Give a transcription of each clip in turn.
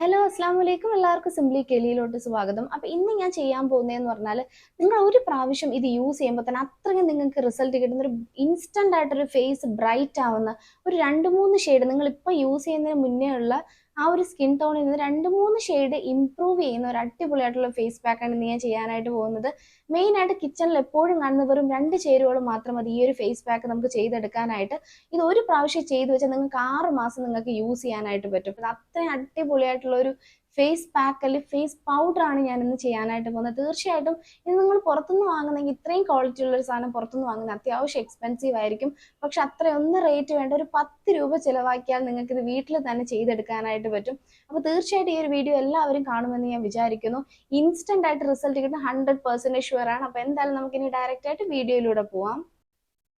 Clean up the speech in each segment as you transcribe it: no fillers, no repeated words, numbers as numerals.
Hello, അസ്സാം വലൈക്കും. എല്ലാവർക്കും സിംപ്ലി കെലിയിലോട്ട് സ്വാഗതം. അപ്പോൾ ഇന്ന് ഞാൻ ചെയ്യാൻ പോകുന്നതെന്ന് പറഞ്ഞാൽ, നിങ്ങൾ ഒരു പ്രാവശ്യം ഇത് യൂസ് ചെയ്യുമ്പോൾ തന്നെ അത്രയും നിങ്ങൾക്ക് റിസൾട്ട് കിട്ടുന്ന ഒരു ഇൻസ്റ്റന്റ് ആയിട്ടൊരു ഫേസ് ബ്രൈറ്റ് ആവുന്ന ഒരു രണ്ട് മൂന്ന് ഷെയ്ഡ് നിങ്ങൾ ഇപ്പോൾ യൂസ് ചെയ്യുന്നതിന് മുന്നേ ഉള്ള ആ ഒരു സ്കിൻ ടോണിൽ നിന്ന് രണ്ട് മൂന്ന് ഷെയ്ഡ് ഇംപ്രൂവ് ചെയ്യുന്ന ഒരു അടിപൊളിയായിട്ടുള്ള ഫേസ് പാക്കാണ് ഇന്ന് ഞാൻ ചെയ്യാനായിട്ട് പോകുന്നത്. മെയിനായിട്ട് കിച്ചണിൽ എപ്പോഴും കാണുന്ന വെറും രണ്ട് ചേരുവകൾ മാത്രം മതി ഈ ഒരു ഫേസ് പാക്ക് നമുക്ക് ചെയ്തെടുക്കാനായിട്ട്. ഇത് ഒരു പ്രാവശ്യം ചെയ്തു വെച്ചാൽ നിങ്ങൾക്ക് 6 മാസം നിങ്ങൾക്ക് യൂസ് ചെയ്യാനായിട്ട് പറ്റും. ഇത് അത്രയും അടിപൊളിയായിട്ടുള്ള ഒരു ഫേസ് പാക്ക് അല്ലെങ്കിൽ ഫേസ് പൗഡർ ആണ് ഞാൻ ഇന്ന് ചെയ്യാനായിട്ട് പോകുന്നത്. തീർച്ചയായിട്ടും ഇത് നിങ്ങൾ പുറത്തുനിന്ന് വാങ്ങുന്നെങ്കിൽ ഇത്രയും ക്വാളിറ്റി ഉള്ള ഒരു സാധനം പുറത്തുനിന്ന് വാങ്ങുന്നത് അത്യാവശ്യം എക്സ്പെൻസീവ് ആയിരിക്കും. പക്ഷെ അത്രയൊന്നും റേറ്റ് വേണ്ട, ഒരു 10 രൂപ ചിലവാക്കിയാൽ നിങ്ങൾക്ക് ഇത് വീട്ടിൽ തന്നെ ചെയ്തെടുക്കാനായിട്ട് പറ്റും. അപ്പോൾ തീർച്ചയായിട്ടും ഈ ഒരു വീഡിയോ എല്ലാവരും കാണുമെന്ന് ഞാൻ വിചാരിക്കുന്നു. ഇൻസ്റ്റന്റ് ആയിട്ട് റിസൾട്ട് കിട്ടുന്ന 100% ഷുവർ ആണ്. അപ്പോൾ എന്തായാലും നമുക്കിനി ഡയറക്റ്റ് ആയിട്ട് വീഡിയോയിലൂടെ പോവാം.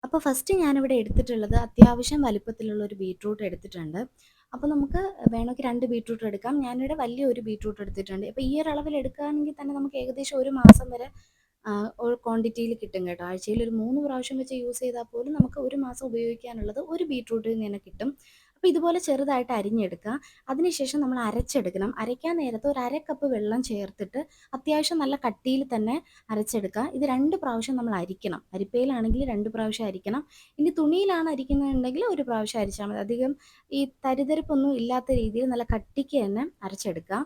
അപ്പോൾ ഫസ്റ്റ് ഞാനിവിടെ എടുത്തിട്ടുള്ളത് അത്യാവശ്യം വലിപ്പത്തിലുള്ള ഒരു ബീട്രൂട്ട് എടുത്തിട്ടുണ്ട്. അപ്പോൾ നമുക്ക് വേണമെങ്കിൽ 2 ബീട്രൂട്ട് എടുക്കാം. ഞാനിവിടെ വലിയ ഒരു ബീട്രൂട്ട് എടുത്തിട്ടുണ്ട്. അപ്പോൾ ഈ ഒരു അളവിൽ എടുക്കുകയാണെങ്കിൽ തന്നെ നമുക്ക് ഏകദേശം 1 മാസം വരെ ഒരു ക്വാണ്ടിറ്റിയിൽ കിട്ടും കേട്ടോ. ആഴ്ചയിൽ ഒരു 3 പ്രാവശ്യം വെച്ച് യൂസ് ചെയ്താൽ പോലും നമുക്ക് 1 മാസം ഉപയോഗിക്കാനുള്ളത് ഒരു ബീട്രൂട്ടിൽ നിന്ന് തന്നെ കിട്ടും. അപ്പോൾ ഇതുപോലെ ചെറുതായിട്ട് അരിഞ്ഞെടുക്കുക. അതിനുശേഷം നമ്മൾ അരച്ചെടുക്കണം. അരയ്ക്കാൻ നേരത്ത് ഒരു 1/2 കപ്പ് വെള്ളം ചേർത്തിട്ട് അത്യാവശ്യം നല്ല കട്ടിയിൽ തന്നെ അരച്ചെടുക്കുക. ഇത് 2 പ്രാവശ്യം നമ്മൾ അരിക്കണം. അരിപ്പയിലാണെങ്കിൽ 2 പ്രാവശ്യം അരിക്കണം. ഇനി തുണിയിലാണ് അരിക്കുന്നതെന്നുണ്ടെങ്കിൽ 1 പ്രാവശ്യം അരിച്ചാൽ മതി. അധികം ഈ തരിതരിപ്പൊന്നും ഇല്ലാത്ത രീതിയിൽ നല്ല കട്ടിക്ക് തന്നെ അരച്ചെടുക്കുക.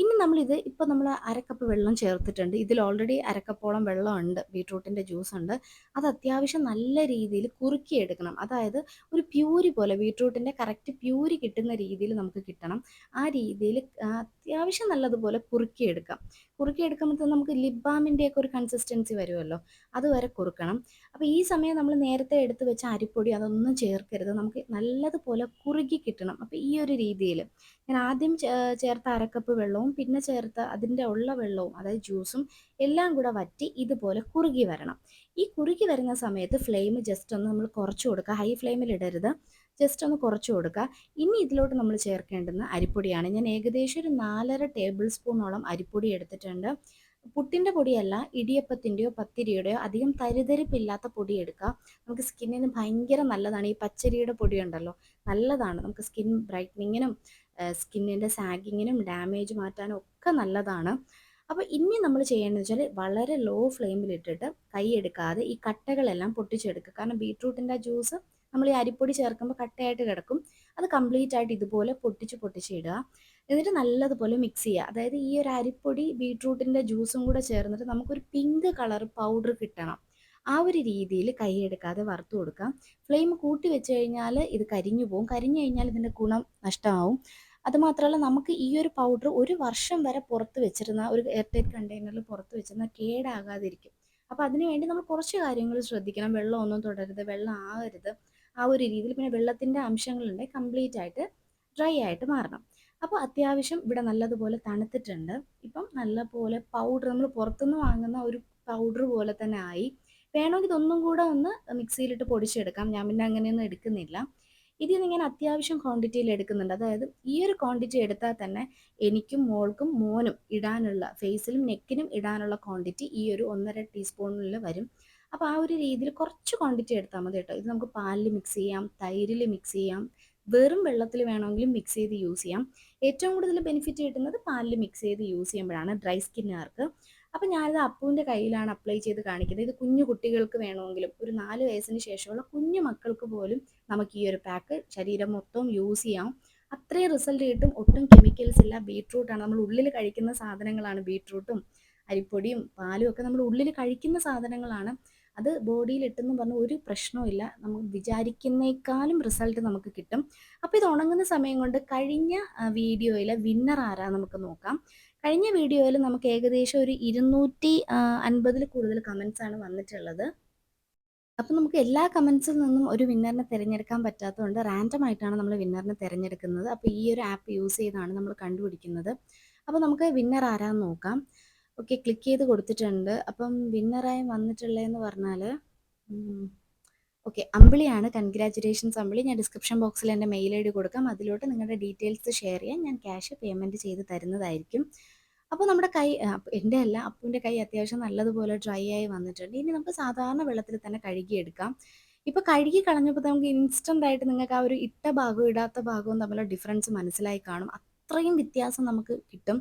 ഇനി നമ്മളിത് ഇപ്പോൾ നമ്മൾ 1/2 കപ്പ് വെള്ളം ചേർത്തിട്ടുണ്ട്. ഇതിൽ ഓൾറെഡി 1/2 കപ്പോളം വെള്ളമുണ്ട്, ബീട്രൂട്ടിൻ്റെ ജ്യൂസ് ഉണ്ട്. അത് അത്യാവശ്യം നല്ല രീതിയിൽ കുറുക്കിയെടുക്കണം. അതായത് ഒരു പ്യൂരി പോലെ ബീട്രൂട്ടിൻ്റെ കറക്റ്റ് പ്യൂരി കിട്ടുന്ന രീതിയിൽ നമുക്ക് കിട്ടണം. ആ രീതിയിൽ അത്യാവശ്യം നല്ലതുപോലെ കുറുക്കിയെടുക്കാം. കുറുക്കിയെടുക്കുമ്പോൾ നമുക്ക് ലിപ് ബാമിൻ്റെയൊക്കെ ഒരു കൺസിസ്റ്റൻസി വരുമല്ലോ, അതുവരെ കുറുക്കണം. അപ്പോൾ ഈ സമയം നമ്മൾ നേരത്തെ എടുത്ത് വെച്ച അരിപ്പൊടി അതൊന്നും ചേർക്കരുത്. നമുക്ക് നല്ലതുപോലെ കുറുകി കിട്ടണം. അപ്പോൾ ഈ ഒരു രീതിയിൽ ഞാൻ ആദ്യം ചേർത്ത 1/2 കപ്പ് വെള്ളവും പിന്നെ ചേർത്ത അതിൻ്റെ ഉള്ള വെള്ളവും അതായത് ജ്യൂസും എല്ലാം കൂടെ വറ്റി ഇതുപോലെ കുറുകി വരണം. ഈ കുറുകി വരുന്ന സമയത്ത് ഫ്ലെയിം ജസ്റ്റ് ഒന്ന് നമ്മൾ കുറച്ച് കൊടുക്കുക. ഹൈ ഫ്ലെയിമിൽ ഇടരുത്, ജസ്റ്റ് ഒന്ന് കുറച്ച് കൊടുക്കുക. ഇനി ഇതിലോട്ട് നമ്മൾ ചേർക്കേണ്ടുന്ന അരിപ്പൊടിയാണ്. ഞാൻ ഏകദേശം ഒരു 4.5 ടേബിൾ സ്പൂണോളം അരിപ്പൊടി എടുത്തിട്ടുണ്ട്. പുട്ടിൻ്റെ പൊടിയല്ല, ഇടിയപ്പത്തിൻ്റെയോ പത്തിരിയുടെയോ അധികം തരിതരിപ്പില്ലാത്ത പൊടി എടുക്കുക. നമുക്ക് സ്കിന്നിന് ഭയങ്കര നല്ലതാണ്. ഈ പച്ചരിയുടെ പൊടി ഉണ്ടല്ലോ, നല്ലതാണ്. നമുക്ക് സ്കിൻ ബ്രൈറ്റനിങ്ങിനും സ്കിന്നിൻ്റെ സാഗിങ്ങിനും ഡാമേജ് മാറ്റാനും ഒക്കെ നല്ലതാണ്. അപ്പോൾ ഇനി നമ്മൾ ചെയ്യേണ്ടതെന്ന് വെച്ചാൽ വളരെ ലോ ഫ്ലെയിമിലിട്ടിട്ട് കൈ എടുക്കാതെ ഈ കട്ടകളെല്ലാം പൊട്ടിച്ചെടുക്കുക. കാരണം ബീട്രൂട്ടിൻ്റെ ജ്യൂസ് നമ്മൾ ഈ അരിപ്പൊടി ചേർക്കുമ്പോൾ കട്ടയായിട്ട് കിടക്കും. അത് കംപ്ലീറ്റ് ആയിട്ട് ഇതുപോലെ പൊട്ടിച്ച് ഇടുക. എന്നിട്ട് നല്ലതുപോലെ മിക്സ് ചെയ്യുക. അതായത് ഈ ഒരു അരിപ്പൊടി ബീട്രൂട്ടിൻ്റെ ജ്യൂസും കൂടെ ചേർന്നിട്ട് നമുക്കൊരു പിങ്ക് കളർ പൗഡർ കിട്ടണം. ആ ഒരു രീതിയിൽ കൈയെടുക്കാതെ വറുത്ത് കൊടുക്കാം. ഫ്ലെയിം കൂട്ടി വെച്ച് കഴിഞ്ഞാൽ ഇത് കരിഞ്ഞു പോകും. കരിഞ്ഞു കഴിഞ്ഞാൽ ഇതിൻ്റെ ഗുണം നഷ്ടമാവും. അതുമാത്രമല്ല, നമുക്ക് ഈ ഒരു പൗഡർ 1 വർഷം വരെ പുറത്ത് വെച്ചിരുന്ന ഒരു എയർ ടൈറ്റ് കണ്ടെയ്നറിൽ പുറത്ത് വെച്ചിരുന്ന കേടാകാതിരിക്കും. അപ്പോൾ അതിന് വേണ്ടി നമ്മൾ കുറച്ച് കാര്യങ്ങൾ ശ്രദ്ധിക്കണം. വെള്ളമൊന്നും തൊടരുത്, വെള്ളം ആകരുത്. ആ ഒരു രീതിയിൽ പിന്നെ വെള്ളത്തിൻ്റെ അംശങ്ങളുണ്ടെങ്കിൽ കംപ്ലീറ്റ് ആയിട്ട് ഡ്രൈ ആയിട്ട് മാറണം. അപ്പോൾ അത്യാവശ്യം ഇവിടെ നല്ലതുപോലെ തണുത്തിട്ടുണ്ട്. ഇപ്പം നല്ലപോലെ പൗഡർ നമ്മൾ പുറത്തുനിന്ന് വാങ്ങുന്ന ഒരു പൗഡർ പോലെ തന്നെ ആയി. വേണമെങ്കിൽ ഇതൊന്നും കൂടെ ഒന്ന് മിക്സിയിലിട്ട് പൊടിച്ചെടുക്കാം. ഞാൻ പിന്നെ അങ്ങനെയൊന്നും എടുക്കുന്നില്ല. ഇതിൽ നിന്ന് ഞാൻ അത്യാവശ്യം ക്വാണ്ടിറ്റിയിൽ എടുക്കുന്നുണ്ട്. അതായത് ഈ ഒരു ക്വാണ്ടിറ്റി എടുത്താൽ തന്നെ എനിക്കും മോൾക്കും മോനും ഇടാനുള്ള, ഫേസിലും നെക്കിനും ഇടാനുള്ള ക്വാണ്ടിറ്റി ഈ ഒരു 1.5 ടീസ്പൂണിൽ വരും. അപ്പോൾ ആ ഒരു രീതിയിൽ കുറച്ച് ക്വാണ്ടിറ്റി എടുത്താൽ മതി കേട്ടോ. ഇത് നമുക്ക് പാലിൽ മിക്സ് ചെയ്യാം, തൈരിൽ മിക്സ് ചെയ്യാം, വെറും വെള്ളത്തിൽ വേണമെങ്കിലും മിക്സ് ചെയ്ത് യൂസ് ചെയ്യാം. ഏറ്റവും കൂടുതൽ ബെനിഫിറ്റ് കിട്ടുന്നത് പാലിൽ മിക്സ് ചെയ്ത് യൂസ് ചെയ്യുമ്പോഴാണ് ഡ്രൈ സ്കിന്നുകാർക്ക്. അപ്പോൾ ഞാനിത് അപ്പൂൻ്റെ കയ്യിലാണ് അപ്ലൈ ചെയ്ത് കാണിക്കുന്നത്. ഇത് കുഞ്ഞു കുട്ടികൾക്ക് വേണമെങ്കിലും ഒരു 4 വയസ്സിന് ശേഷമുള്ള കുഞ്ഞു മക്കൾക്ക് പോലും നമുക്ക് ഈ ഒരു പാക്ക് ശരീരം മൊത്തം യൂസ് ചെയ്യാം. അത്രയും റിസൾട്ട് കിട്ടും. ഒട്ടും കെമിക്കൽസ് ഇല്ല. ബീട്രൂട്ടാണ്, നമ്മൾ ഉള്ളിൽ കഴിക്കുന്ന സാധനങ്ങളാണ്. ബീട്രൂട്ടും അരിപ്പൊടിയും പാലും ഒക്കെ നമ്മൾ ഉള്ളിൽ കഴിക്കുന്ന സാധനങ്ങളാണ്. അത് ബോഡിയിൽ ഇട്ടെന്ന് പറഞ്ഞ ഒരു പ്രശ്നവും നമുക്ക് വിചാരിക്കുന്നേക്കാളും റിസൾട്ട് നമുക്ക് കിട്ടും. അപ്പോൾ ഇത് ഉണങ്ങുന്ന സമയം കൊണ്ട് കഴിഞ്ഞ വീഡിയോയിലെ വിന്നർ ആരാ നമുക്ക് നോക്കാം. കഴിഞ്ഞ വീഡിയോയിൽ നമുക്ക് ഏകദേശം ഒരു 250 കൂടുതൽ കമൻസ് ആണ് വന്നിട്ടുള്ളത്. അപ്പോൾ നമുക്ക് എല്ലാ കമൻസിൽ നിന്നും ഒരു വിന്നറിനെ തിരഞ്ഞെടുക്കാൻ പറ്റാത്തതുകൊണ്ട് റാൻഡം ആയിട്ടാണ് നമ്മൾ വിന്നറിനെ തിരഞ്ഞെടുക്കുന്നത്. അപ്പോൾ ഈ ഒരു ആപ്പ് യൂസ് ചെയ്താണ് നമ്മൾ കണ്ടുപിടിക്കുന്നത്. അപ്പോൾ നമുക്ക് വിന്നർ ആരാന്ന് നോക്കാം. ഓക്കെ, ക്ലിക്ക് ചെയ്ത് കൊടുത്തിട്ടുണ്ട്. അപ്പം വിന്നറായി വന്നിട്ടുള്ളതെന്ന് പറഞ്ഞാൽ ഓക്കെ, അമ്പിളിയാണ്. കൺഗ്രാറ്റുലേഷൻസ് അമ്പിളി. ഞാൻ ഡിസ്ക്രിപ്ഷൻ ബോക്സിൽ എൻ്റെ മെയിൽ ഐ ഡി കൊടുക്കാം. അതിലോട്ട് നിങ്ങളുടെ ഡീറ്റെയിൽസ് ഷെയർ ചെയ്യാൻ ഞാൻ ക്യാഷ് പേയ്മെൻറ്റ് ചെയ്ത് തരുന്നതായിരിക്കും. അപ്പോൾ നമ്മുടെ കൈ എൻ്റെ അല്ല, അപ്പൂൻ്റെ കൈ അത്യാവശ്യം നല്ലതുപോലെ ഡ്രൈ ആയി വന്നിട്ടുണ്ട്. ഇനി നമുക്ക് സാധാരണ വെള്ളത്തിൽ തന്നെ കഴുകിയെടുക്കാം. ഇപ്പോൾ കഴുകി കളഞ്ഞപ്പോൾ നമുക്ക് ഇൻസ്റ്റൻ്റ് ആയിട്ട് നിങ്ങൾക്ക് ആ ഒരു ഇട്ട ഭാഗവും ഇടാത്ത ഭാഗവും തമ്മിലുള്ള ഡിഫറൻസ് മനസ്സിലായി കാണും. അത്രയും വ്യത്യാസം നമുക്ക് കിട്ടും.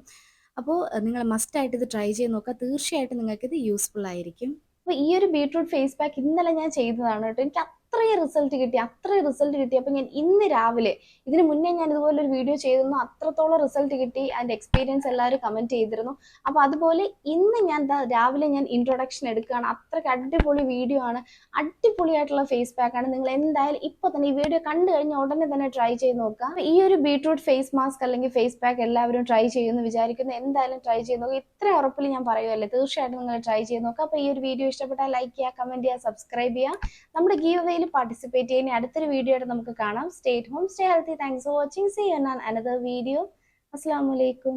അപ്പോൾ നിങ്ങൾ മസ്റ്റായിട്ട് ഇത് ട്രൈ ചെയ്ത് നോക്കുക. തീർച്ചയായിട്ടും നിങ്ങൾക്കിത് യൂസ്ഫുൾ ആയിരിക്കും. അപ്പോൾ ഈ ഒരു ബീട്രൂട്ട് ഫേസ് പാക്ക് ഇന്നലെ ഞാൻ ചെയ്തതാണ് കേട്ടോ. എനിക്ക് അത്രയും റിസൾട്ട് കിട്ടി. അപ്പോൾ ഞാൻ ഇന്ന് രാവിലെ, ഇതിന് മുന്നേ ഞാൻ ഇതുപോലെ ഒരു വീഡിയോ ചെയ്തിരുന്നു, അത്രത്തോളം റിസൾട്ട് കിട്ടി, അതിൻ്റെ എക്സ്പീരിയൻസ് എല്ലാവരും കമൻറ്റ് ചെയ്തിരുന്നു. അപ്പോൾ അതുപോലെ ഇന്ന് ഞാൻ രാവിലെ ഞാൻ ഇൻട്രൊഡക്ഷൻ എടുക്കുകയാണ്. അത്രയ്ക്ക് അടിപൊളി വീഡിയോ ആണ്, അടിപൊളിയായിട്ടുള്ള ഫേസ് പാക്കാണ്. നിങ്ങൾ എന്തായാലും ഇപ്പോൾ തന്നെ ഈ വീഡിയോ കണ്ടു കഴിഞ്ഞാൽ ഉടനെ തന്നെ ട്രൈ ചെയ്ത് നോക്കുക. അപ്പോൾ ഈ ഒരു ബീട്രൂട്ട് ഫേസ് മാസ്ക് അല്ലെങ്കിൽ ഫേസ് പാക്ക് എല്ലാവരും ട്രൈ ചെയ്യുമെന്ന് വിചാരിക്കുന്നു. എന്തായാലും ട്രൈ ചെയ്ത് നോക്കുക. ഇത്ര ഉറപ്പിൽ ഞാൻ പറയുമല്ലേ, തീർച്ചയായിട്ടും നിങ്ങൾ ട്രൈ ചെയ്ത് നോക്കുക. അപ്പോൾ ഈ ഒരു വീഡിയോ ഇഷ്ടപ്പെട്ടാൽ ലൈക്ക് ചെയ്യുക, കമൻറ്റ് ചെയ്യുക, സബ്സ്ക്രൈബ് ചെയ്യുക. നമ്മുടെ ഗീവ് അവേയിൽ പാർട്ടിസിപ്പേറ്റ് ചെയ്യാൻ അടുത്തൊരു വീഡിയോ ആയിട്ട് നമുക്ക് കാണാം. Stay home, stay healthy. Thanks for watching. See you on another video. അസ്സലാമു അലൈക്കും.